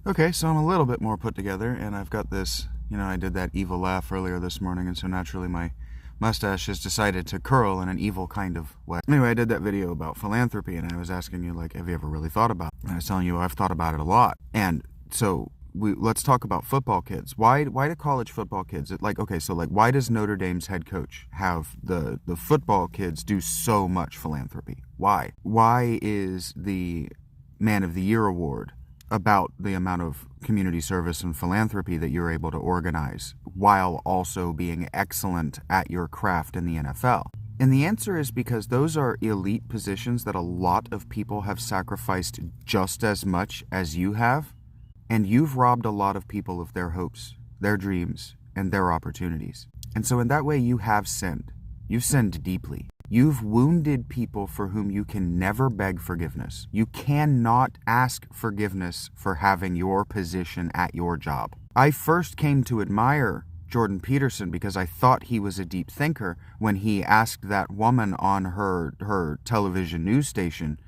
Okay, so I'm a little bit more put together, and I've got this, I did that evil laugh earlier this morning, and so naturally my mustache has decided to curl in an evil kind of way. Anyway, I did that video about philanthropy, and I was asking you, have you ever really thought about it? And I was telling you I've thought about it a lot. And so let's talk about football kids. Why do college football kids, why does Notre Dame's head coach have the football kids do so much philanthropy? Why? Why is the Man of the Year award about the amount of community service and philanthropy that you're able to organize while also being excellent at your craft in the NFL? And the answer is because those are elite positions that a lot of people have sacrificed just as much as you have, and you've robbed a lot of people of their hopes, their dreams, and their opportunities. And so in that way, you have sinned. You've sinned deeply. You've wounded people for whom you can never beg forgiveness. You cannot ask forgiveness for having your position at your job. I first came to admire Jordan Peterson because I thought he was a deep thinker when he asked that woman on her television news station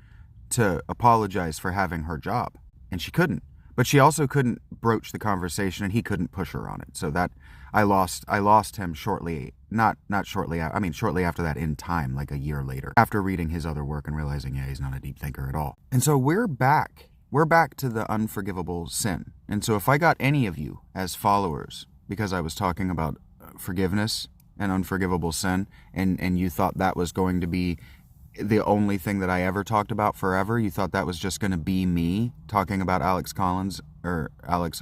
to apologize for having her job. And she couldn't. But she also couldn't broach the conversation, and he couldn't push her on it. So that I lost him shortly after that in time, like a year later, after reading his other work and realizing, he's not a deep thinker at all. And so we're back to the unforgivable sin. And so if I got any of you as followers, because I was talking about forgiveness and unforgivable sin, and you thought that was going to be the only thing that I ever talked about forever, you thought that was just going to be me talking about Alex Collins. Alex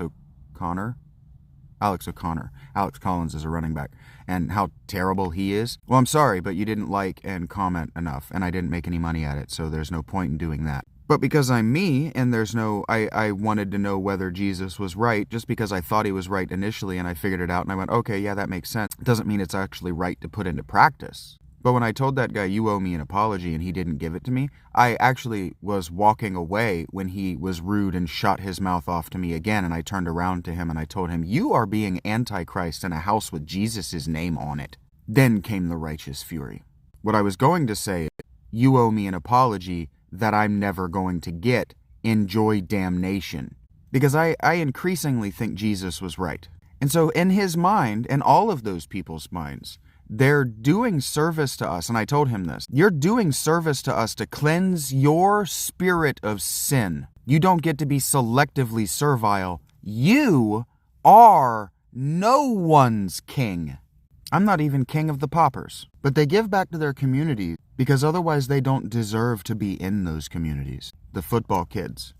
Collins is a running back, and how terrible he is. Well, I'm sorry, but you didn't like and comment enough, and I didn't make any money at it, so there's no point in doing that. But because I'm me, and I wanted to know whether Jesus was right, just because I thought he was right initially, and I figured it out, and I went, okay, yeah, that makes sense. It doesn't mean it's actually right to put into practice. But when I told that guy, you owe me an apology, and he didn't give it to me, I actually was walking away when he was rude and shut his mouth off to me again, and I turned around to him and I told him, you are being Antichrist in a house with Jesus' name on it. Then came the righteous fury. What I was going to say, you owe me an apology that I'm never going to get. Enjoy damnation. Because I increasingly think Jesus was right. And so in his mind, and all of those people's minds, they're doing service to us, and I told him this. You're doing service to us to cleanse your spirit of sin. You don't get to be selectively servile. You are no one's king. I'm not even king of the paupers. But they give back to their community because otherwise they don't deserve to be in those communities. The football kids.